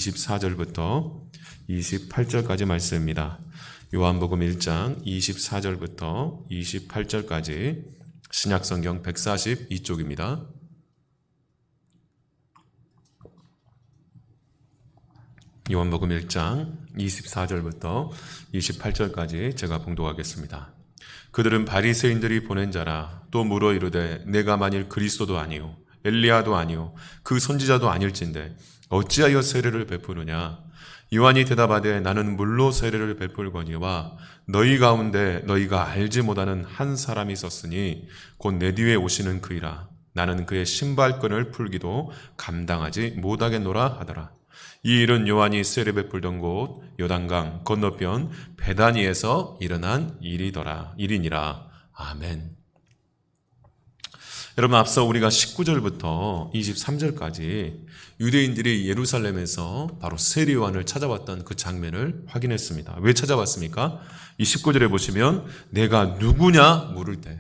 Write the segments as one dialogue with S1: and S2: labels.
S1: 24절부터 28절까지 말씀입니다. 요한복음 1장 24절부터 28절까지 신약성경 142쪽입니다. 요한복음 1장 24절부터 28절까지 제가 봉독하겠습니다. 그들은 바리새인들이 보낸 자라. 또 물어 이르되 내가 만일 그리스도도 아니요 엘리야도 아니요 그 선지자도 아닐진데 어찌하여 세례를 베푸느냐. 요한이 대답하되 나는 물로 세례를 베풀거니와 너희 가운데 너희가 알지 못하는 한 사람이 있었으니 곧 내 뒤에 오시는 그이라. 나는 그의 신발끈을 풀기도 감당하지 못하겠노라 하더라. 이 일은 요한이 세례 베풀던 곳 요단강 건너편 베다니에서 일어난 일이니라. 아멘. 여러분, 앞서 우리가 19절부터 23절까지 유대인들이 예루살렘에서 바로 세례 요한을 찾아왔던 그 장면을 확인했습니다. 왜 찾아왔습니까? 이 19절에 보시면 내가 누구냐 물을 때,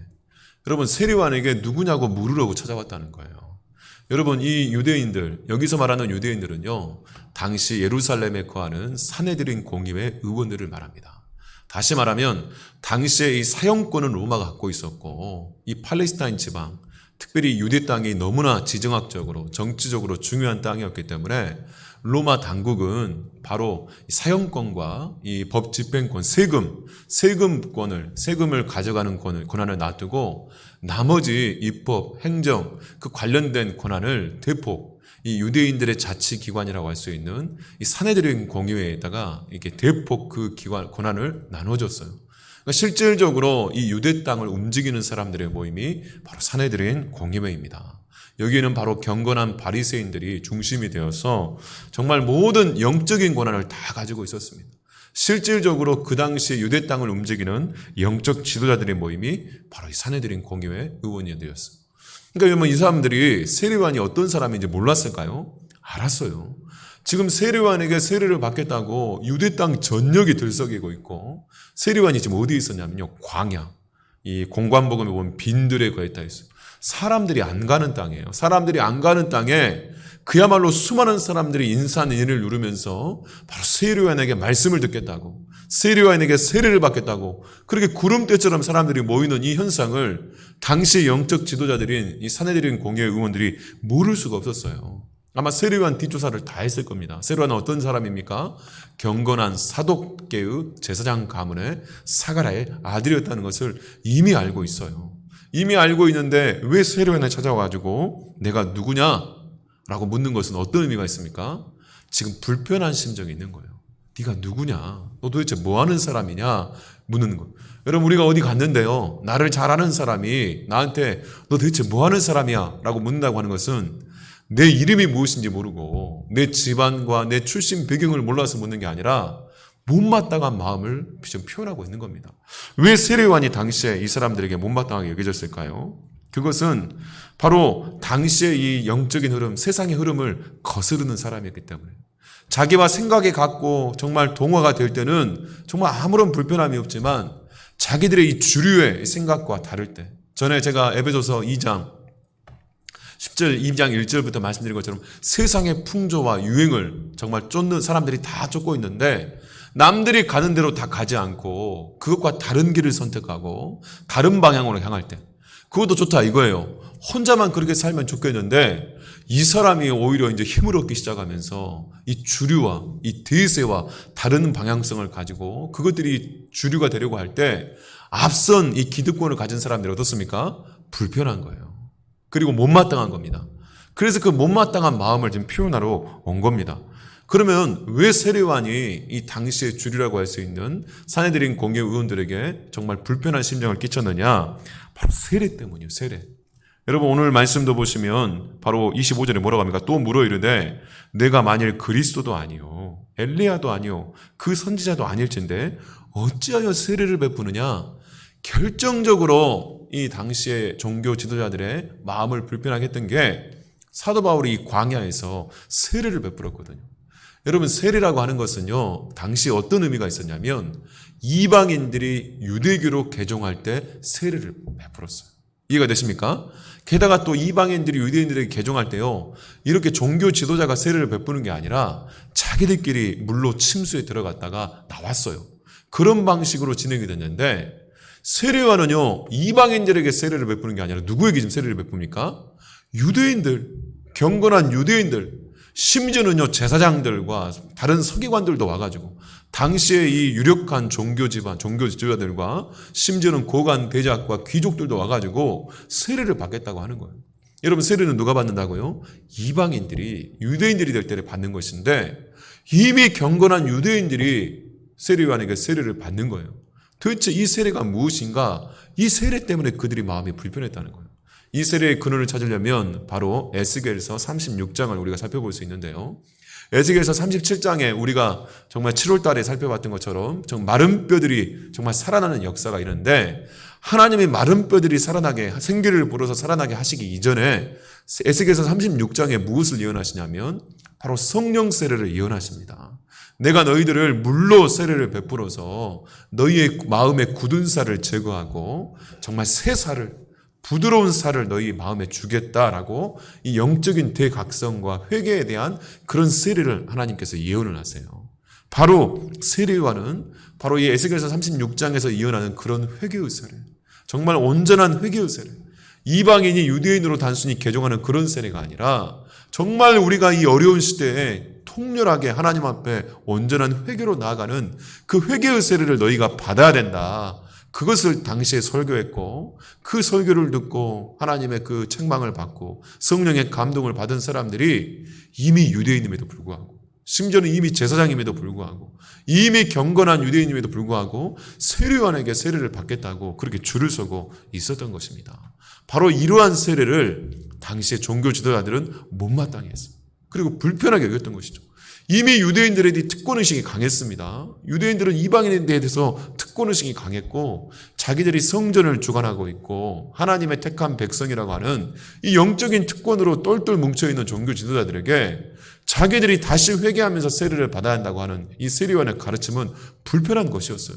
S1: 여러분, 세례 요한에게 누구냐고 물으려고 찾아왔다는 거예요. 여러분, 이 유대인들, 여기서 말하는 유대인들은요, 당시 예루살렘에 거하는 산헤드린 공의회 의원들을 말합니다. 다시 말하면 당시에 이 사형권은 로마가 갖고 있었고, 이 팔레스타인 지방, 특별히 유대 땅이 너무나 지정학적으로 정치적으로 중요한 땅이었기 때문에 로마 당국은 바로 사형권과 이 법 집행권, 세금을 가져가는 권한을 놔두고 나머지 입법, 행정, 그 관련된 권한을 대폭 이 유대인들의 자치기관이라고 할 수 있는 이 산헤드린 공의회에다가 이렇게 대폭 그 권한을 나눠줬어요. 그러니까 실질적으로 이 유대 땅을 움직이는 사람들의 모임이 바로 산헤드린 공의회입니다. 여기에는 바로 경건한 바리새인들이 중심이 되어서 정말 모든 영적인 권한을 다 가지고 있었습니다. 실질적으로 그 당시 유대 땅을 움직이는 영적 지도자들의 모임이 바로 이 산헤드린 공의회 의원이 되었어요. 그러니까 여러분, 이 사람들이 세례 요한이 어떤 사람인지 몰랐을까요? 알았어요. 지금 세례 요한에게 세례를 받겠다고 유대 땅 전역이 들썩이고 있고, 세례 요한이 지금 어디에 있었냐면요, 광야, 이 공관복음에 보면 빈들에 거했다 있어요. 사람들이 안 가는 땅이에요. 사람들이 안 가는 땅에 그야말로 수많은 사람들이 인산인해를 누르면서 바로 세례 요한에게 말씀을 듣겠다고, 세례 요한에게 세례를 받겠다고 그렇게 구름대처럼 사람들이 모이는 이 현상을 당시 영적 지도자들인 이 산헤드린 공의회 의원들이 모를 수가 없었어요. 아마 세례 요한 뒷조사를 다 했을 겁니다. 세례 요한은 어떤 사람입니까? 경건한 사독계의 제사장 가문의 사가랴의 아들이었다는 것을 이미 알고 있어요. 이미 알고 있는데 왜 세례 요한에 찾아와가지고 내가 누구냐? 라고 묻는 것은 어떤 의미가 있습니까? 지금 불편한 심정이 있는 거예요. 네가 누구냐? 너 도대체 뭐 하는 사람이냐? 묻는 거. 여러분, 우리가 어디 갔는데요, 나를 잘 아는 사람이 나한테 너 도대체 뭐 하는 사람이야? 라고 묻는다고 하는 것은 내 이름이 무엇인지 모르고 내 집안과 내 출신 배경을 몰라서 묻는 게 아니라 못마땅한 마음을 좀 표현하고 있는 겁니다. 왜 세례 요한이 당시에 이 사람들에게 못마땅하게 여겨졌을까요? 그것은 바로 당시의 이 영적인 흐름, 세상의 흐름을 거스르는 사람이었기 때문에, 자기와 생각이 같고 정말 동화가 될 때는 정말 아무런 불편함이 없지만 자기들의 이 주류의 생각과 다를 때, 전에 제가 에베소서 2장 1절부터 말씀드린 것처럼 세상의 풍조와 유행을 정말 쫓는 사람들이 다 쫓고 있는데, 남들이 가는 대로 다 가지 않고 그것과 다른 길을 선택하고 다른 방향으로 향할 때, 그것도 좋다 이거예요. 혼자만 그렇게 살면 좋겠는데 이 사람이 오히려 이제 힘을 얻기 시작하면서 이 주류와 이 대세와 다른 방향성을 가지고 그것들이 주류가 되려고 할 때 앞선 이 기득권을 가진 사람들이 어떻습니까? 불편한 거예요. 그리고 못마땅한 겁니다. 그래서 그 못마땅한 마음을 지금 표현하러 온 겁니다. 그러면 왜 세례 요한이 이 당시의 주류라고 할 수 있는 산헤드린 공의회 의원들에게 정말 불편한 심정을 끼쳤느냐? 바로 세례 때문이에요. 세례. 여러분, 오늘 말씀도 보시면 바로 25절에 뭐라고 합니까? 또 물어 이르되 내가 만일 그리스도도 아니요 엘리야도 아니요 그 선지자도 아닐진데 어찌하여 세례를 베푸느냐? 결정적으로 이 당시의 종교 지도자들의 마음을 불편하게 했던 게 사도 바울이 이 광야에서 세례를 베풀었거든요. 여러분, 세례라고 하는 것은요, 당시 어떤 의미가 있었냐면 이방인들이 유대교로 개종할 때 세례를 베풀었어요. 이해가 되십니까? 게다가 또 이방인들이 유대인들에게 개종할 때요, 이렇게 종교 지도자가 세례를 베푸는 게 아니라 자기들끼리 물로 침수에 들어갔다가 나왔어요. 그런 방식으로 진행이 됐는데, 세례요한은요, 이방인들에게 세례를 베푸는 게 아니라 누구에게 지금 세례를 베풉니까? 유대인들, 경건한 유대인들, 심지어는요, 제사장들과 다른 서기관들도 와가지고 당시에 이 유력한 종교 집안, 종교 지도자들과 심지어는 고관, 대작과 귀족들도 와가지고 세례를 받겠다고 하는 거예요. 여러분, 세례는 누가 받는다고요? 이방인들이, 유대인들이 될 때 받는 것인데, 이미 경건한 유대인들이 세례요한에게 세례를 받는 거예요. 도대체 이 세례가 무엇인가? 이 세례 때문에 그들이 마음이 불편했다는 거예요. 이 세례의 근원을 찾으려면 바로 에스겔서 36장을 우리가 살펴볼 수 있는데요. 에스겔서 37장에 우리가 정말 7월 달에 살펴봤던 것처럼 정말 마른 뼈들이 정말 살아나는 역사가 있는데, 하나님이 마른 뼈들이 살아나게, 생기를 불어서 살아나게 하시기 이전에 에스겔서 36장에 무엇을 예언하시냐면 바로 성령 세례를 예언하십니다. 내가 너희들을 물로 세례를 베풀어서 너희의 마음의 굳은 살을 제거하고 정말 새 살을, 부드러운 살을 너희 마음에 주겠다라고 이 영적인 대각성과 회개에 대한 그런 세례를 하나님께서 예언을 하세요. 바로 세례요한은 바로 이 에스겔서 36장에서 예언하는 그런 회개의 세례, 정말 온전한 회개의 세례, 이방인이 유대인으로 단순히 개종하는 그런 세례가 아니라 정말 우리가 이 어려운 시대에 통렬하게 하나님 앞에 온전한 회개로 나아가는 그 회개의 세례를 너희가 받아야 된다. 그것을 당시에 설교했고, 그 설교를 듣고 하나님의 그 책망을 받고 성령의 감동을 받은 사람들이 이미 유대인임에도 불구하고, 심지어는 이미 제사장임에도 불구하고, 이미 경건한 유대인임에도 불구하고 세례요한에게 세례를 받겠다고 그렇게 줄을 서고 있었던 것입니다. 바로 이러한 세례를 당시에 종교 지도자들은 못마땅해 했어요. 그리고 불편하게 여겼던 것이죠. 이미 유대인들의 특권의식이 강했습니다. 유대인들은 이방인에 대해서 특권의식이 강했고, 자기들이 성전을 주관하고 있고 하나님의 택한 백성이라고 하는 이 영적인 특권으로 똘똘 뭉쳐있는 종교 지도자들에게 자기들이 다시 회개하면서 세례를 받아야 한다고 하는 이 세례요한의 가르침은 불편한 것이었어요.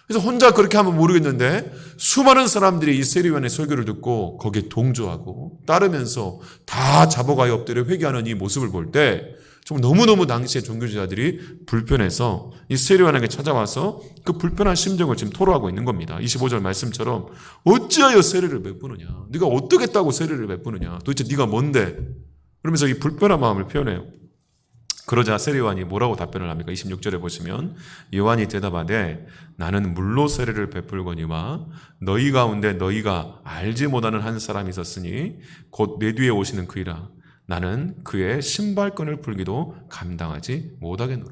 S1: 그래서 혼자 그렇게 하면 모르겠는데 수많은 사람들이 이 세례요한의 설교를 듣고 거기에 동조하고 따르면서 다 잡아가여 엎드려 회개하는 이 모습을 볼 때 정말 너무너무 당시의 종교지도자들이 불편해서 이 세례요한에게 찾아와서 그 불편한 심정을 지금 토로하고 있는 겁니다. 25절 말씀처럼 어찌하여 세례를 베푸느냐? 네가 어떻게 했다고 세례를 베푸느냐? 도대체 네가 뭔데? 그러면서 이 불편한 마음을 표현해요. 그러자 세례요한이 뭐라고 답변을 합니까? 26절에 보시면 요한이 대답하되 나는 물로 세례를 베풀거니와 너희 가운데 너희가 알지 못하는 한 사람이 있었으니 곧 내 뒤에 오시는 그이라. 나는 그의 신발끈을 풀기도 감당하지 못하겠노라.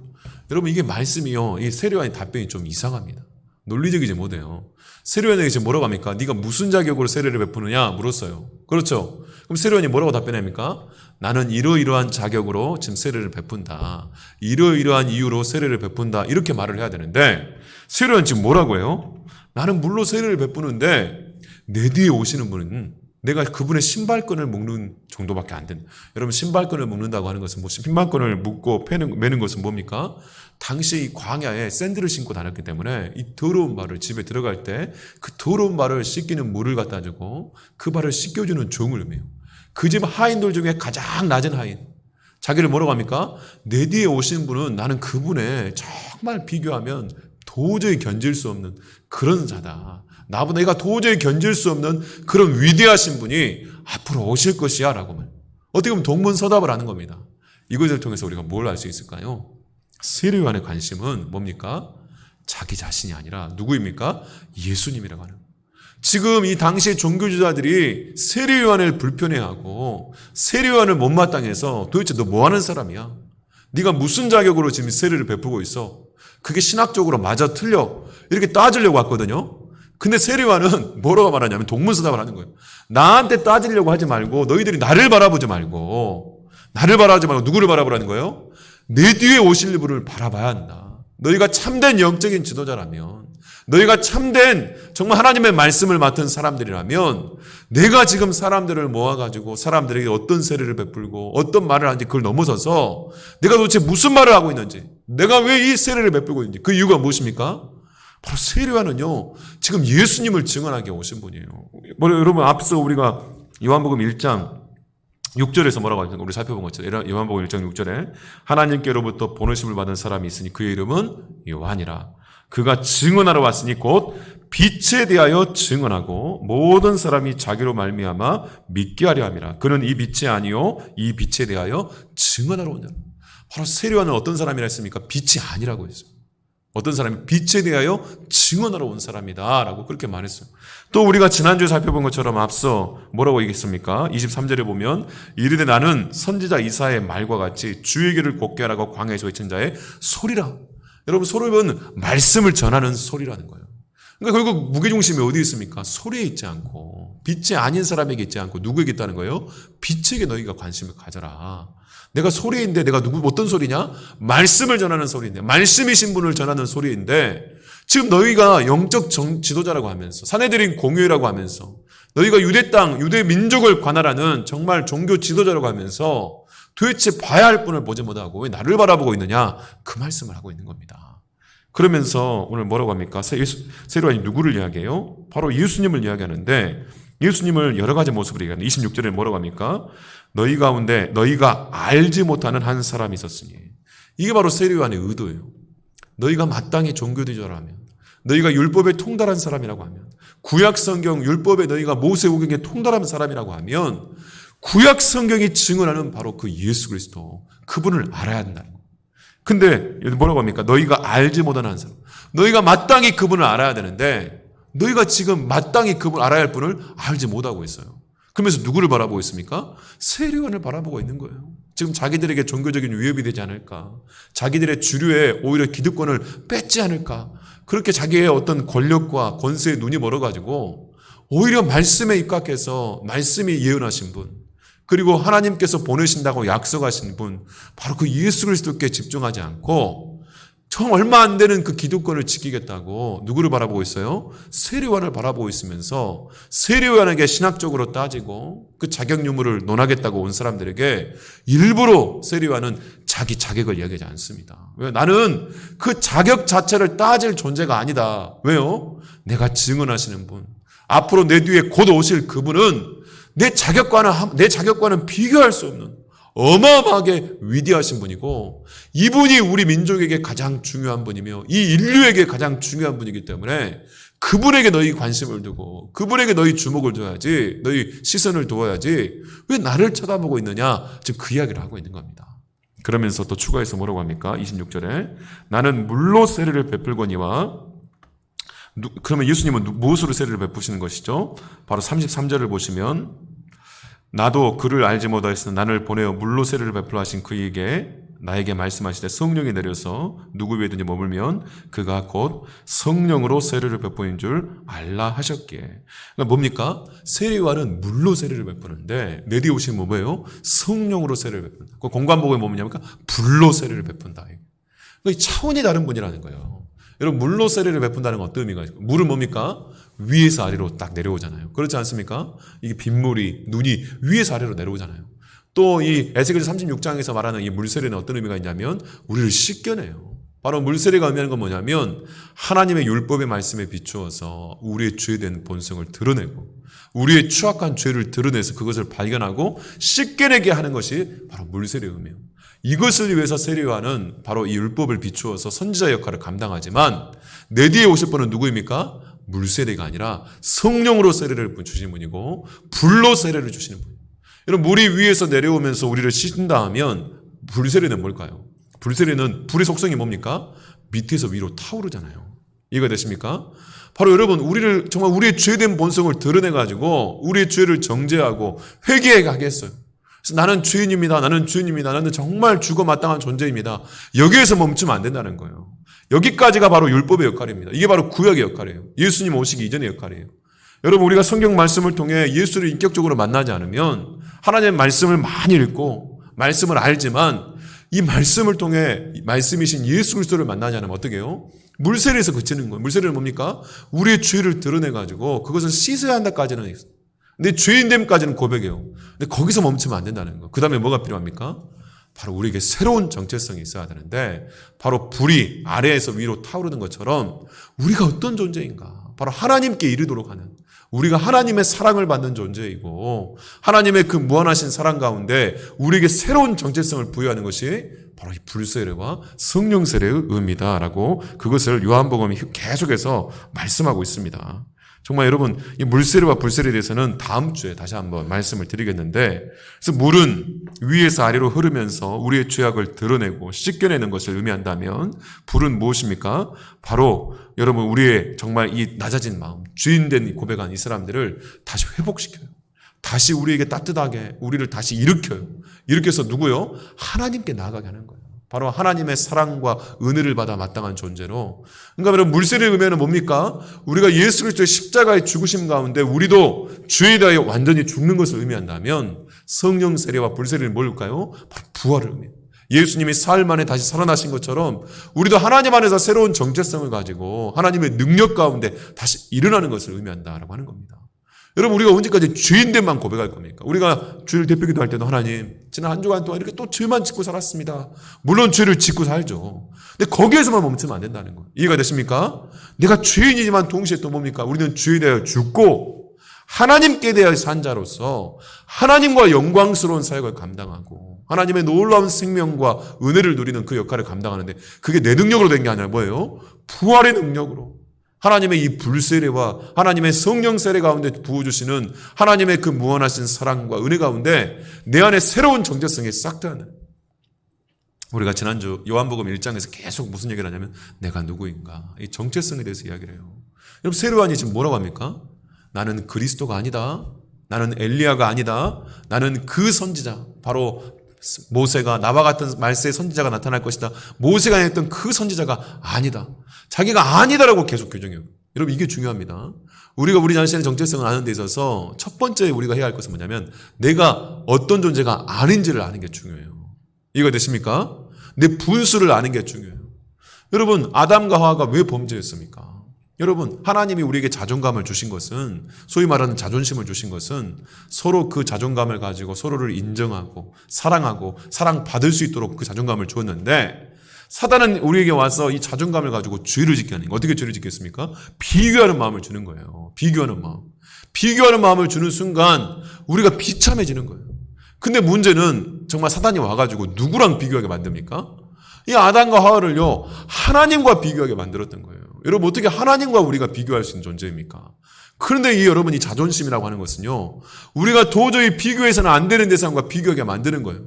S1: 여러분, 이게 말씀이요, 이 세례요한의 답변이 좀 이상합니다. 논리적이지 못해요. 세례요한에게 지금 뭐라고 합니까? 네가 무슨 자격으로 세례를 베푸느냐 물었어요. 그렇죠? 그럼 세례요한이 뭐라고 답변합니까? 나는 이러이러한 자격으로 지금 세례를 베푼다. 이러이러한 이유로 세례를 베푼다. 이렇게 말을 해야 되는데 세례요한은 지금 뭐라고 해요? 나는 물로 세례를 베푸는데 내 뒤에 오시는 분은 내가 그분의 신발끈을 묶는 정도밖에 안 된다. 여러분, 신발끈을 묶는다고 하는 것은 신발끈을 묶고 매는 것은 뭡니까? 당시 이 광야에 샌들을 신고 다녔기 때문에 이 더러운 발을 집에 들어갈 때 그 더러운 발을 씻기는 물을 갖다 주고 그 발을 씻겨주는 종을 매요. 그 집 하인들 중에 가장 낮은 하인. 자기를 뭐라고 합니까? 내 뒤에 오신 분은 나는 그분의 정말 비교하면 도저히 견딜 수 없는 그런 자다. 나보다 내가 도저히 견딜 수 없는 그런 위대하신 분이 앞으로 오실 것이야 라고 말. 어떻게 보면 동문서답을 하는 겁니다. 이것을 통해서 우리가 뭘 알 수 있을까요? 세례요한의 관심은 뭡니까? 자기 자신이 아니라 누구입니까? 예수님이라고 하는. 지금 이 당시의 종교지도자들이 세례요한을 불편해하고 세례요한을 못마땅해서 도대체 너 뭐 하는 사람이야? 네가 무슨 자격으로 지금 세례를 베푸고 있어? 그게 신학적으로 맞아 틀려? 이렇게 따지려고 왔거든요. 근데 세례요한은 뭐라고 말하냐면 동문서답을 하는 거예요. 나한테 따지려고 하지 말고 너희들이 나를 바라보지 말고 누구를 바라보라는 거예요? 내 뒤에 오실 분을 바라봐야 한다. 너희가 참된 영적인 지도자라면, 너희가 참된 정말 하나님의 말씀을 맡은 사람들이라면 내가 지금 사람들을 모아가지고 사람들에게 어떤 세례를 베풀고 어떤 말을 하는지 그걸 넘어서서 내가 도대체 무슨 말을 하고 있는지, 내가 왜 이 세례를 베풀고 있는지 그 이유가 무엇입니까? 바로 세례요한은요, 지금 예수님을 증언하게 오신 분이에요. 여러분, 앞서 우리가 요한복음 1장 6절에서 뭐라고 하죠? 우리 살펴본 것처럼 요한복음 1장 6절에 하나님께로부터 보내심을 받은 사람이 있으니 그의 이름은 요한이라. 그가 증언하러 왔으니 곧 빛에 대하여 증언하고 모든 사람이 자기로 말미암아 믿게 하려 함이라. 그는 이 빛이 아니요 이 빛에 대하여 증언하러 온다. 바로 세례요한은 어떤 사람이라 했습니까? 빛이 아니라고 했어요. 어떤 사람이 빛에 대하여 증언하러 온 사람이다 라고 그렇게 말했어요. 또 우리가 지난주에 살펴본 것처럼 앞서 뭐라고 얘기했습니까? 23절에 보면 이르되 나는 선지자 이사야의 말과 같이 주의 길을 곱게 하라고 광야에서 외친 자의 소리라. 여러분, 소리는 말씀을 전하는 소리라는 거예요. 그러니까 결국 무게중심이 어디 있습니까? 소리에 있지 않고 빛이 아닌 사람에게 있지 않고 누구에게 있다는 거예요? 빛에게 너희가 관심을 가져라. 내가 소리인데 내가 어떤 소리냐? 말씀을 전하는 소리인데, 말씀이신 분을 전하는 소리인데, 지금 너희가 영적 지도자라고 하면서, 사내들인 공유라고 하면서, 너희가 유대 땅, 유대 민족을 관할하는 정말 종교 지도자라고 하면서 도대체 봐야 할 분을 보지 못하고 왜 나를 바라보고 있느냐? 그 말씀을 하고 있는 겁니다. 그러면서 오늘 뭐라고 합니까? 세례요한이 누구를 이야기해요? 바로 예수님을 이야기하는데, 예수님을 여러 가지 모습으로 얘기하는 26절에 뭐라고 합니까? 너희 가운데 너희가 알지 못하는 한 사람이 있었으니. 이게 바로 세례요한의 의도예요. 너희가 마땅히 종교지도자라면, 너희가 율법에 통달한 사람이라고 하면, 구약 성경 율법에 너희가 모세오경에 통달한 사람이라고 하면 구약 성경이 증언하는 바로 그 예수 그리스도, 그분을 알아야 한다는 거예요. 근데 뭐라고 합니까? 너희가 알지 못하는 한 사람. 너희가 마땅히 그분을 알아야 되는데 너희가 지금 마땅히 그분을 알아야 할 분을 알지 못하고 있어요. 그러면서 누구를 바라보고 있습니까? 세례요한을 바라보고 있는 거예요. 지금 자기들에게 종교적인 위협이 되지 않을까? 자기들의 주류에 오히려 기득권을 뺏지 않을까? 그렇게 자기의 어떤 권력과 권세에 눈이 멀어가지고 오히려 말씀에 입각해서 말씀이 예언하신 분, 그리고 하나님께서 보내신다고 약속하신 분, 바로 그 예수 그리스도께 집중하지 않고 얼마 안 되는 그 기득권을 지키겠다고 누구를 바라보고 있어요? 세례요한을 바라보고 있으면서 세례요한에게 신학적으로 따지고 그 자격 유무를 논하겠다고 온 사람들에게 일부러 세례요한은 자기 자격을 이야기하지 않습니다. 왜? 나는 그 자격 자체를 따질 존재가 아니다. 왜요? 내가 증언하시는 분, 앞으로 내 뒤에 곧 오실 그분은 내 자격과는 비교할 수 없는 어마어마하게 위대하신 분이고, 이분이 우리 민족에게 가장 중요한 분이며 이 인류에게 가장 중요한 분이기 때문에 그분에게 너희 관심을 두고 그분에게 너희 주목을 둬야지, 너희 시선을 두어야지 왜 나를 쳐다보고 있느냐, 지금 그 이야기를 하고 있는 겁니다. 그러면서 또 추가해서 뭐라고 합니까? 26절에 나는 물로 세례를 베풀거니와, 그러면 예수님은 무엇으로 세례를 베푸시는 것이죠? 바로 33절을 보시면 나도 그를 알지 못하였으나 나를 보내어 물로 세례를 베풀어 하신 그에게 나에게 말씀하시되 성령이 내려서 누구 위에든지 머물면 그가 곧 성령으로 세례를 베푸는 줄 알라 하셨기에. 그러니까 뭡니까? 세례요한은 물로 세례를 베푸는데 내 뒤에 오신 뭐예요? 성령으로 세례를 베푼다. 그 공관복음에 뭐냐니까 불로 세례를 베푼다. 그러니까 차원이 다른 분이라는 거예요. 여러분, 물로 세례를 베푼다는 건 어떤 의미가 있어요? 물은 뭡니까? 위에서 아래로 딱 내려오잖아요. 그렇지 않습니까? 이게 빗물이, 눈이 위에서 아래로 내려오잖아요. 또 이 에스겔 36장에서 말하는 이 물세례는 어떤 의미가 있냐면 우리를 씻겨내요. 바로 물세례가 의미하는 건 뭐냐면 하나님의 율법의 말씀에 비추어서 우리의 죄된 본성을 드러내고 우리의 추악한 죄를 드러내서 그것을 발견하고 씻겨내게 하는 것이 바로 물세례의 의미예요. 이것을 위해서 세례요한은 바로 이 율법을 비추어서 선지자 역할을 감당하지만 내 뒤에 오실 분은 누구입니까? 물세례가 아니라 성령으로 세례를 주시는 분이고 불로 세례를 주시는 분이에요. 여러분, 물이 위에서 내려오면서 우리를 씻는다 하면 불세례는 뭘까요? 불세례는 불의 속성이 뭡니까? 밑에서 위로 타오르잖아요. 이해가 되십니까? 바로 여러분, 우리를 정말 우리의 죄된 본성을 드러내가지고 우리의 죄를 정죄하고 회개해 가게 했어요. 그래서 나는 죄인입니다. 나는 죄인입니다. 나는 정말 죽어 마땅한 존재입니다. 여기에서 멈추면 안 된다는 거예요. 여기까지가 바로 율법의 역할입니다. 이게 바로 구약의 역할이에요. 예수님 오시기 이전의 역할이에요. 여러분, 우리가 성경 말씀을 통해 예수를 인격적으로 만나지 않으면 하나님의 말씀을 많이 읽고 말씀을 알지만 이 말씀을 통해 말씀이신 예수 그리스도를 만나지 않으면 어떻게 해요? 물세례에서 그치는 거예요. 물세례는 뭡니까? 우리의 죄를 드러내가지고 그것을 씻어야 한다까지는 있어요. 근데 죄인됨까지는 고백해요. 근데 거기서 멈추면 안 된다는 거. 그 다음에 뭐가 필요합니까? 바로 우리에게 새로운 정체성이 있어야 되는데, 바로 불이 아래에서 위로 타오르는 것처럼 우리가 어떤 존재인가, 바로 하나님께 이르도록 하는, 우리가 하나님의 사랑을 받는 존재이고 하나님의 그 무한하신 사랑 가운데 우리에게 새로운 정체성을 부여하는 것이 바로 이 불세례와 성령 세례의 의미다라고 그것을 요한복음이 계속해서 말씀하고 있습니다. 정말 여러분, 이 물세례와 불세례에 대해서는 다음 주에 다시 한번 말씀을 드리겠는데, 그래서 물은 위에서 아래로 흐르면서 우리의 죄악을 드러내고 씻겨내는 것을 의미한다면, 불은 무엇입니까? 바로 여러분, 우리의 정말 이 낮아진 마음, 주인된 고백한 이 사람들을 다시 회복시켜요. 다시 우리에게 따뜻하게 우리를 다시 일으켜요. 일으켜서 누구요? 하나님께 나아가게 하는 거예요. 바로 하나님의 사랑과 은혜를 받아 마땅한 존재로. 그러니까 여러분, 물세례의 의미는 뭡니까? 우리가 예수 그리스도의 십자가의 죽으심 가운데 우리도 죄에 대하여 완전히 죽는 것을 의미한다면, 성령 세례와 불세례를 뭘까요? 바로 부활을 의미해요. 예수님이 사흘 만에 다시 살아나신 것처럼 우리도 하나님 안에서 새로운 정체성을 가지고 하나님의 능력 가운데 다시 일어나는 것을 의미한다라고 하는 겁니다. 여러분, 우리가 언제까지 죄인됨만 고백할 겁니까? 우리가 주일 대표기도 할 때도 하나님, 지난 한 주간 동안 이렇게 또 죄만 짓고 살았습니다. 물론 죄를 짓고 살죠. 근데 거기에서만 멈추면 안 된다는 거예요. 이해가 되십니까? 내가 죄인이지만 동시에 또 뭡니까? 우리는 죄에 대하여 죽고 하나님께 대하여 산 자로서 하나님과 영광스러운 사역을 감당하고 하나님의 놀라운 생명과 은혜를 누리는 그 역할을 감당하는데, 그게 내 능력으로 된 게 아니라 뭐예요? 부활의 능력으로. 하나님의 이 불세례와 하나님의 성령 세례 가운데 부어주시는 하나님의 그 무한하신 사랑과 은혜 가운데 내 안에 새로운 정체성이 싹 트는. 우리가 지난주 요한복음 1장에서 계속 무슨 얘기를 하냐면 내가 누구인가, 이 정체성에 대해서 이야기를 해요. 여러분, 세례요한이 지금 뭐라고 합니까? 나는 그리스도가 아니다, 나는 엘리야가 아니다, 나는 그 선지자, 바로 모세가 나와 같은 말세의 선지자가 나타날 것이다, 모세가 했던 그 선지자가 아니다, 자기가 아니다라고 계속 규정해요. 여러분, 이게 중요합니다. 우리가 우리 자신의 정체성을 아는 데 있어서 첫 번째 우리가 해야 할 것은 뭐냐면 내가 어떤 존재가 아닌지를 아는 게 중요해요. 이해가 되십니까? 내 분수를 아는 게 중요해요. 여러분, 아담과 하와가 왜 범죄했습니까? 여러분, 하나님이 우리에게 자존감을 주신 것은, 소위 말하는 자존심을 주신 것은 서로 그 자존감을 가지고 서로를 인정하고 사랑하고 사랑받을 수 있도록 그 자존감을 주었는데, 사단은 우리에게 와서 이 자존감을 가지고 죄를 짓게 하는 거예요. 어떻게 죄를 짓겠습니까? 비교하는 마음을 주는 거예요. 비교하는 마음. 비교하는 마음을 주는 순간 우리가 비참해지는 거예요. 근데 문제는 정말 사단이 와가지고 누구랑 비교하게 만듭니까? 이 아담과 하와를요, 하나님과 비교하게 만들었던 거예요. 여러분, 어떻게 하나님과 우리가 비교할 수 있는 존재입니까? 그런데 여러분, 이 자존심이라고 하는 것은요, 우리가 도저히 비교해서는 안 되는 대상과 비교하게 만드는 거예요.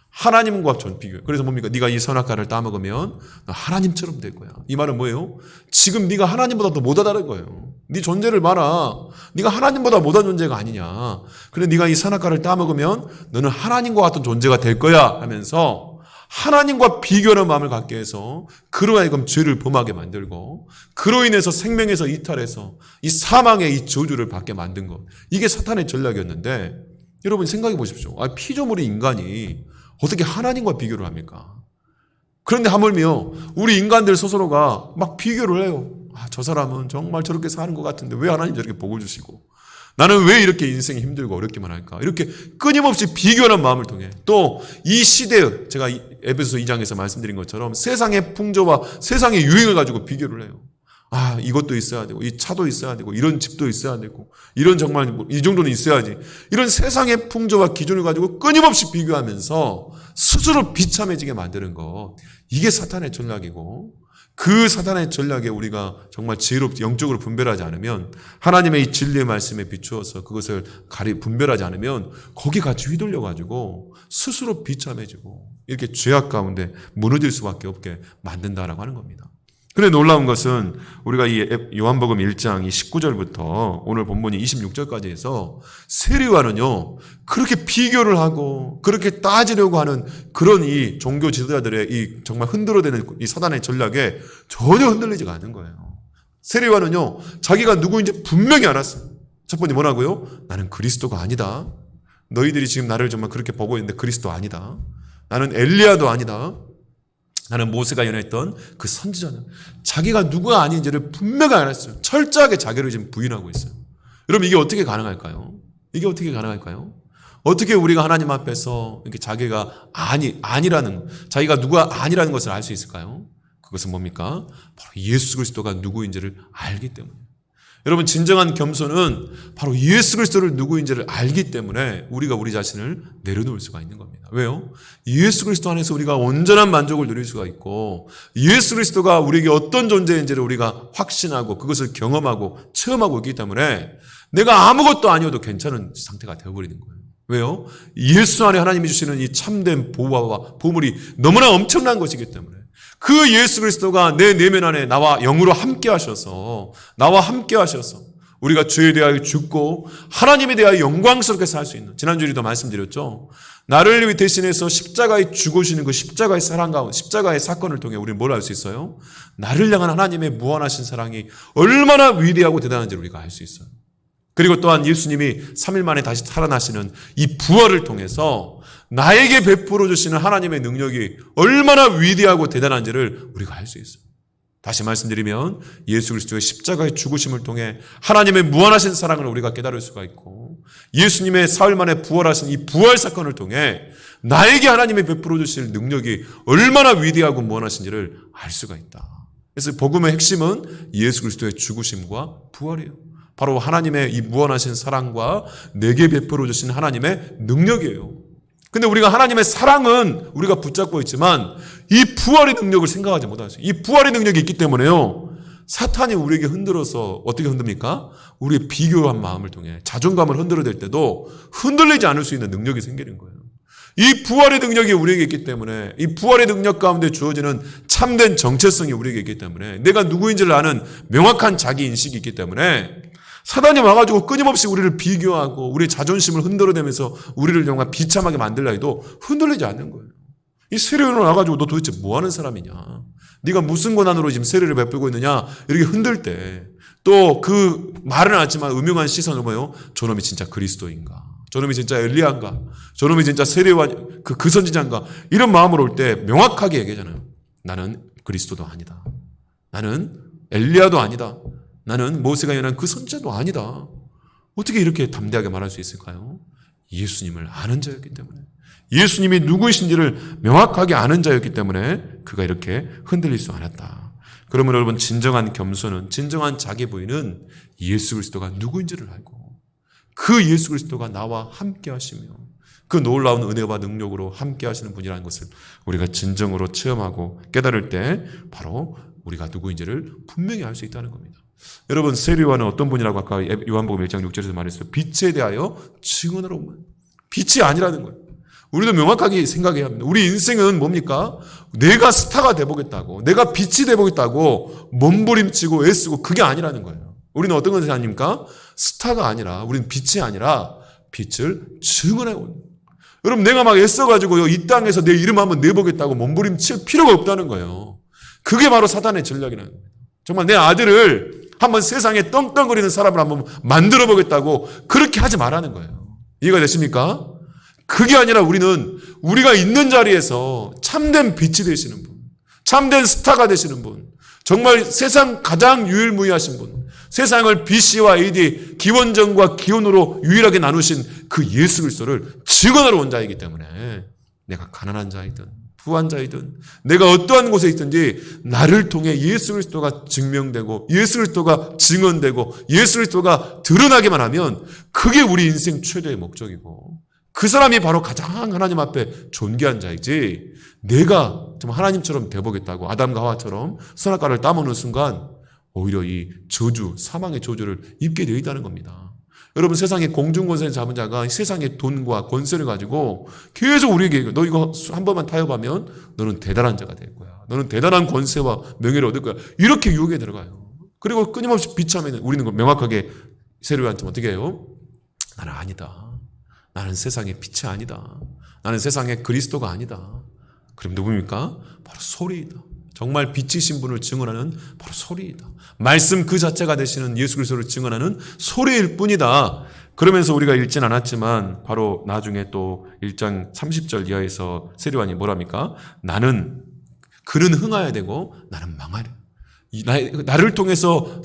S1: 하나님과 전 비교해요. 그래서 뭡니까? 네가 이 선악과를 따먹으면 너 하나님처럼 될 거야. 이 말은 뭐예요? 지금 네가 하나님보다 더 못하다는 거예요. 네 존재를 봐라. 네가 하나님보다 못한 존재가 아니냐. 그래, 네가 이 선악과를 따먹으면 너는 하나님과 같은 존재가 될 거야 하면서 하나님과 비교하는 마음을 갖게 해서 그로 하여금 죄를 범하게 만들고, 그로 인해서 생명에서 이탈해서 이 사망의 이 저주를 받게 만든 것. 이게 사탄의 전략이었는데, 여러분 생각해 보십시오. 피조물의 인간이 어떻게 하나님과 비교를 합니까? 그런데 하물며 우리 인간들 스스로가 막 비교를 해요. 저 사람은 정말 저렇게 사는 것 같은데 왜 하나님 저렇게 복을 주시고, 나는 왜 이렇게 인생이 힘들고 어렵기만 할까? 이렇게 끊임없이 비교하는 마음을 통해, 또 이 시대에, 제가 에베소서 2장에서 말씀드린 것처럼 세상의 풍조와 세상의 유행을 가지고 비교를 해요. 이것도 있어야 되고, 이 차도 있어야 되고, 이런 집도 있어야 되고, 이런 정말 이 정도는 있어야지. 이런 세상의 풍조와 기준을 가지고 끊임없이 비교하면서 스스로 비참해지게 만드는 것. 이게 사탄의 전략이고, 그 사탄의 전략에 우리가 정말 지혜롭게 영적으로 분별하지 않으면, 하나님의 이 진리의 말씀에 비추어서 그것을 분별하지 않으면 거기 같이 휘둘려가지고 스스로 비참해지고 이렇게 죄악 가운데 무너질 수밖에 없게 만든다라고 하는 겁니다. 그런데 놀라운 것은 우리가 이 요한복음 1장 19절부터 오늘 본문이 26절까지 해서 세례요한은요, 그렇게 비교를 하고 그렇게 따지려고 하는 그런 이 종교 지도자들의 이 정말 흔들어대는 이 사단의 전략에 전혀 흔들리지가 않는 거예요. 세례요한은요, 자기가 누구인지 분명히 알았어요. 첫 번째 뭐라고요? 나는 그리스도가 아니다. 너희들이 지금 나를 정말 그렇게 보고 있는데 그리스도 아니다. 나는 엘리야도 아니다. 나는 모세가 연했던 그 선지자는, 자기가 누가 아닌지를 분명히 알았어요. 철저하게 자기를 지금 부인하고 있어요. 여러분, 이게 어떻게 가능할까요? 이게 어떻게 가능할까요? 어떻게 우리가 하나님 앞에서 이렇게 자기가 자기가 누가 아니라는 것을 알 수 있을까요? 그것은 뭡니까? 바로 예수 그리스도가 누구인지를 알기 때문에. 여러분, 진정한 겸손은 바로 예수 그리스도를 누구인지를 알기 때문에 우리가 우리 자신을 내려놓을 수가 있는 겁니다. 왜요? 예수 그리스도 안에서 우리가 온전한 만족을 누릴 수가 있고, 예수 그리스도가 우리에게 어떤 존재인지를 우리가 확신하고 그것을 경험하고 체험하고 있기 때문에 내가 아무것도 아니어도 괜찮은 상태가 되어버리는 거예요. 왜요? 예수 안에 하나님이 주시는 이 참된 보화와 보물이 너무나 엄청난 것이기 때문에, 그 예수 그리스도가 내 내면 안에 나와 영으로 함께 하셔서 우리가 죄에 대하여 죽고 하나님에 대하여 영광스럽게 살 수 있는, 지난주에도 말씀드렸죠. 나를 위해 대신해서 십자가에 죽으시는 그 십자가의 사랑과 십자가의 사건을 통해 우리는 뭘 알 수 있어요? 나를 향한 하나님의 무한하신 사랑이 얼마나 위대하고 대단한지를 우리가 알 수 있어요. 그리고 또한 예수님이 3일 만에 다시 살아나시는 이 부활을 통해서 나에게 베풀어 주시는 하나님의 능력이 얼마나 위대하고 대단한지를 우리가 알 수 있어요. 다시 말씀드리면 예수 그리스도의 십자가의 죽으심을 통해 하나님의 무한하신 사랑을 우리가 깨달을 수가 있고, 예수님의 사흘 만에 부활하신 이 부활 사건을 통해 나에게 하나님이 베풀어 주실 능력이 얼마나 위대하고 무한하신지를 알 수가 있다. 그래서 복음의 핵심은 예수 그리스도의 죽으심과 부활이에요. 바로 하나님의 이 무한하신 사랑과 내게 베풀어 주신 하나님의 능력이에요. 근데 우리가 하나님의 사랑은 우리가 붙잡고 있지만 이 부활의 능력을 생각하지 못하죠. 이 부활의 능력이 있기 때문에요, 사탄이 우리에게 흔들어서 어떻게 흔듭니까? 우리의 비교한 마음을 통해 자존감을 흔들어댈 때도 흔들리지 않을 수 있는 능력이 생기는 거예요. 이 부활의 능력이 우리에게 있기 때문에, 이 부활의 능력 가운데 주어지는 참된 정체성이 우리에게 있기 때문에, 내가 누구인지를 아는 명확한 자기 인식이 있기 때문에 사단이 와가지고 끊임없이 우리를 비교하고 우리의 자존심을 흔들어대면서 우리를 정말 비참하게 만들려 해도 흔들리지 않는 거예요. 이 세례요한이 와가지고 너 도대체 뭐 하는 사람이냐, 네가 무슨 권한으로 지금 세례를 베풀고 있느냐, 이렇게 흔들 때 또 그 말은 않지만 음흉한 시선을 뭐예요? 저놈이 진짜 그리스도인가, 저놈이 진짜 엘리야인가, 저놈이 진짜 세례요한 그 선지자인가, 이런 마음으로 올 때 명확하게 얘기하잖아요. 나는 그리스도도 아니다, 나는 엘리야도 아니다, 나는 모세가 연한 그 선지자도 아니다. 어떻게 이렇게 담대하게 말할 수 있을까요? 예수님을 아는 자였기 때문에, 예수님이 누구이신지를 명확하게 아는 자였기 때문에 그가 이렇게 흔들릴 수 않았다. 그러면 여러분, 진정한 겸손은, 진정한 자기 부인은 예수 그리스도가 누구인지를 알고 그 예수 그리스도가 나와 함께 하시며 그 놀라운 은혜와 능력으로 함께 하시는 분이라는 것을 우리가 진정으로 체험하고 깨달을 때 바로 우리가 누구인지를 분명히 알 수 있다는 겁니다. 여러분, 세례요한은 어떤 분이라고 아까 요한복음 1장 6절에서 말했어요? 빛에 대하여 증언하러 온 거예요. 빛이 아니라는 거예요. 우리도 명확하게 생각해야 합니다. 우리 인생은 뭡니까? 내가 스타가 돼보겠다고, 내가 빛이 돼보겠다고 몸부림치고 애쓰고, 그게 아니라는 거예요. 우리는 어떤 것이 아닙니까? 스타가 아니라, 우리는 빛이 아니라 빛을 증언해 온. 여러분, 내가 막 애써가지고 이 땅에서 내 이름 한번 내보겠다고 몸부림칠 필요가 없다는 거예요. 그게 바로 사탄의 전략이라는 거예요. 정말 내 아들을 한번 세상에 떵떵거리는 사람을 한번 만들어 보겠다고 그렇게 하지 말라는 거예요. 이해가 되십니까? 그게 아니라 우리는 우리가 있는 자리에서 참된 빛이 되시는 분, 참된 스타가 되시는 분, 정말 세상 가장 유일무이하신 분, 세상을 BC와 AD, 기원전과 기원으로 유일하게 나누신 그 예수 그리스도를 증언하러 온 자이기 때문에, 내가 가난한 자이든 부한 자이든 내가 어떠한 곳에 있든지 나를 통해 예수 그리스도가 증명되고 예수 그리스도가 증언되고 예수 그리스도가 드러나기만 하면 그게 우리 인생 최대의 목적이고, 그 사람이 바로 가장 하나님 앞에 존귀한 자이지, 내가 좀 하나님처럼 돼보겠다고 아담과 하와처럼 선악과를 따먹는 순간 오히려 이 저주, 사망의 저주를 입게 되어 있다는 겁니다. 여러분, 세상에 공중권세를 잡은 자가 세상의 돈과 권세를 가지고 계속 우리에게 너 이거 한 번만 타협하면 너는 대단한 자가 될 거야, 너는 대단한 권세와 명예를 얻을 거야, 이렇게 유혹에 들어가요. 그리고 끊임없이 비참해는 우리는 명확하게 세례요한처럼 어떻게 해요? 나는 아니다, 나는 세상의 빛이 아니다, 나는 세상의 그리스도가 아니다. 그럼 누굽니까? 바로 소리이다. 정말 빛이신 분을 증언하는 바로 소리이다. 말씀 그 자체가 되시는 예수 그리스도를 증언하는 소리일 뿐이다. 그러면서 우리가 읽진 않았지만 바로 나중에 또 1장 30절 이하에서 세례요한이 뭐랍니까? 나는, 그는 흥하여야 되고 나는 망하려. 나를 통해서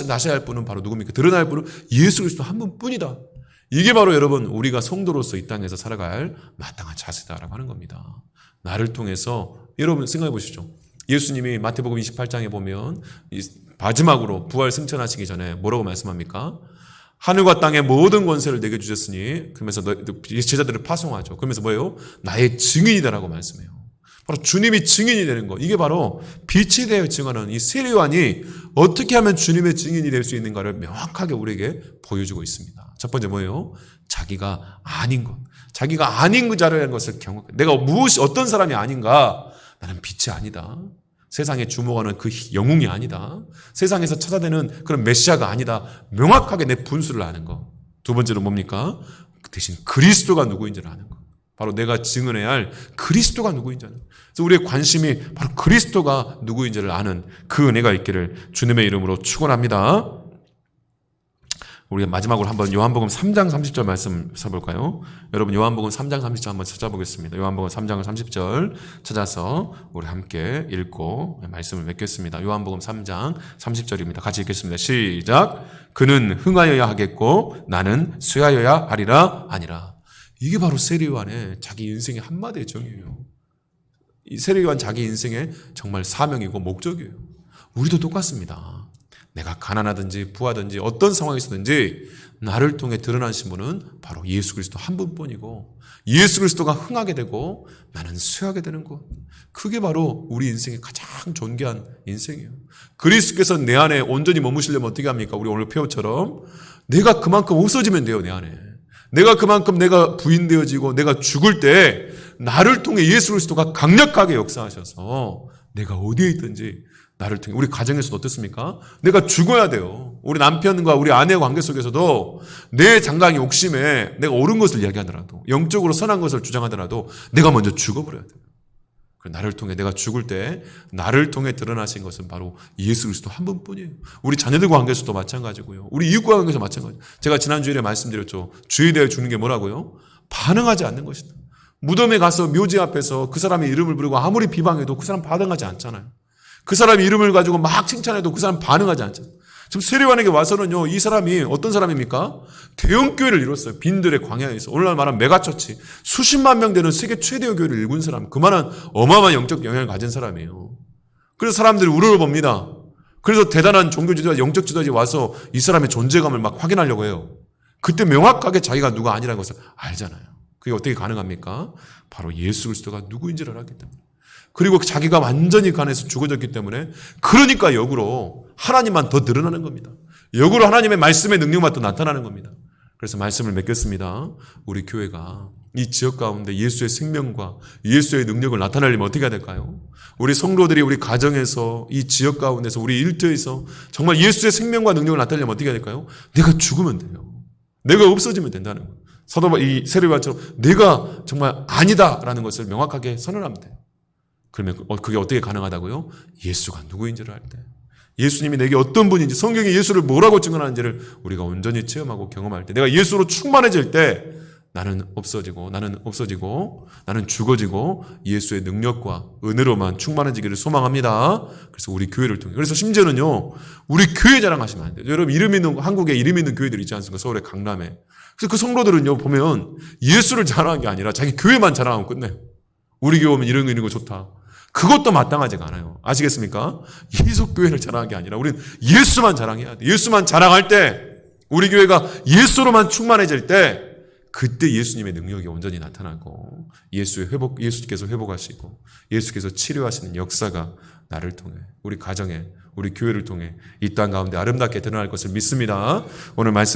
S1: 나셔야 할 분은 바로 누굽니까? 드러날 분은 예수 그리스도 한 분뿐이다. 이게 바로 여러분 우리가 성도로서 이 땅에서 살아갈 마땅한 자세다라고 하는 겁니다. 나를 통해서 여러분 생각해 보시죠. 예수님이 마태복음 28장에 보면 마지막으로 부활 승천하시기 전에 뭐라고 말씀합니까? 하늘과 땅의 모든 권세를 내게 주셨으니 그러면서 제자들을 파송하죠. 그러면서 뭐예요? 나의 증인이다라고 말씀해요. 바로 주님이 증인이 되는 거. 이게 바로 빛이 되어 증언하는 이 세례요한이 어떻게 하면 주님의 증인이 될 수 있는가를 명확하게 우리에게 보여주고 있습니다. 첫 번째 뭐예요? 자기가 아닌 것. 자기가 아닌 그 자라는 것을 내가 어떤 사람이 아닌가? 나는 빛이 아니다. 세상에 주목하는 그 영웅이 아니다. 세상에서 찾아내는 그런 메시아가 아니다. 명확하게 내 분수를 아는 것. 두 번째로 뭡니까? 대신 그리스도가 누구인지를 아는 것. 바로 내가 증언해야 할 그리스도가 누구인지 아는 것. 그래서 우리의 관심이 바로 그리스도가 누구인지를 아는 그 은혜가 있기를 주님의 이름으로 축원합니다. 우리가 마지막으로 한번 요한복음 3장 30절 말씀 찾아볼까요? 여러분 요한복음 3장 30절 한번 찾아보겠습니다. 요한복음 3장 30절 찾아서 우리 함께 읽고 말씀을 맺겠습니다. 요한복음 3장 30절입니다. 같이 읽겠습니다. 시작. 그는 흥하여야 하겠고 나는 쇠하여야 하리라 아니라. 이게 바로 세례요한의 자기 인생의 한마디의 정의예요. 이 세례요한 자기 인생의 정말 사명이고 목적이에요. 우리도 똑같습니다. 내가 가난하든지 부하든지 어떤 상황에서든지 나를 통해 드러나신 분은 바로 예수 그리스도 한 분뿐이고 예수 그리스도가 흥하게 되고 나는 쇠하게 되는 것. 그게 바로 우리 인생의 가장 존귀한 인생이에요. 그리스도께서 내 안에 온전히 머무시려면 어떻게 합니까? 우리 오늘 표어처럼 내가 그만큼 없어지면 돼요. 내 안에. 내가 그만큼 내가 부인되어지고 내가 죽을 때 나를 통해 예수 그리스도가 강력하게 역사하셔서 내가 어디에 있든지 나를 통해 우리 가정에서도 어떻습니까? 내가 죽어야 돼요. 우리 남편과 우리 아내의 관계 속에서도 내 장강 욕심에 내가 옳은 것을 이야기하더라도 영적으로 선한 것을 주장하더라도 내가 먼저 죽어버려야 돼요. 나를 통해 내가 죽을 때 나를 통해 드러나신 것은 바로 예수 그리스도 한 분뿐이에요. 우리 자녀들과 관계에서도 마찬가지고요. 우리 이웃과 관계에서 마찬가지예요. 제가 지난주일에 말씀드렸죠. 주에 대해 주는 게 뭐라고요? 반응하지 않는 것이다. 무덤에 가서 묘지 앞에서 그 사람의 이름을 부르고 아무리 비방해도 그 사람 반응하지 않잖아요. 그 사람의 이름을 가지고 막 칭찬해도 그 사람 반응하지 않잖아요. 지금 세례요한에게 와서는요, 이 사람이 어떤 사람입니까? 대형 교회를 이뤘어요. 빈들의 광야에서. 오늘날 말하면 메가처치. 수십만 명 되는 세계 최대의 교회를 일군 사람. 그만한 어마어마한 영적 영향을 가진 사람이에요. 그래서 사람들이 우러러봅니다. 그래서 대단한 종교 지도자, 영적 지도자들이 와서 이 사람의 존재감을 막 확인하려고 해요. 그때 명확하게 자기가 누가 아니라는 것을 알잖아요. 그게 어떻게 가능합니까? 바로 예수 그리스도가 누구인지를 알았기 때문에. 그리고 자기가 완전히 간에서 죽어졌기 때문에 그러니까 역으로 하나님만 더 드러나는 겁니다. 역으로 하나님의 말씀의 능력만 더 나타나는 겁니다. 그래서 말씀을 맺겠습니다. 우리 교회가 이 지역 가운데 예수의 생명과 예수의 능력을 나타내려면 어떻게 해야 될까요? 우리 성도들이 우리 가정에서 이 지역 가운데서 우리 일터에서 정말 예수의 생명과 능력을 나타내려면 어떻게 해야 될까요? 내가 죽으면 돼요. 내가 없어지면 된다는 거예요. 이 세례요한처럼 내가 정말 아니다라는 것을 명확하게 선언하면 돼요. 그러면 그게 어떻게 가능하다고요? 예수가 누구인지를 알 때. 예수님이 내게 어떤 분인지 성경에 예수를 뭐라고 증언하는지를 우리가 온전히 체험하고 경험할 때 내가 예수로 충만해질 때 나는 없어지고 나는 죽어지고 예수의 능력과 은혜로만 충만해지기를 소망합니다. 그래서 우리 교회를 통해 그래서 심지어는요 우리 교회 자랑하시면 안 돼요. 여러분 이름 있는 한국에 이름 있는 교회들 있지 않습니까? 서울의 강남에. 그래서 그 성도들은요 보면 예수를 자랑한 게 아니라 자기 교회만 자랑하고 끝내요. 우리 교회 오면 이런 거 있는 거 좋다. 그것도 마땅하지가 않아요. 아시겠습니까? 예수교회를 자랑한 게 아니라 우리는 예수만 자랑해야 돼. 예수만 자랑할 때 우리 교회가 예수로만 충만해질 때 그때 예수님의 능력이 온전히 나타나고 예수께서 회복하시고 예수께서 치료하시는 역사가 나를 통해 우리 가정에 우리 교회를 통해 이 땅 가운데 아름답게 드러날 것을 믿습니다. 오늘 말씀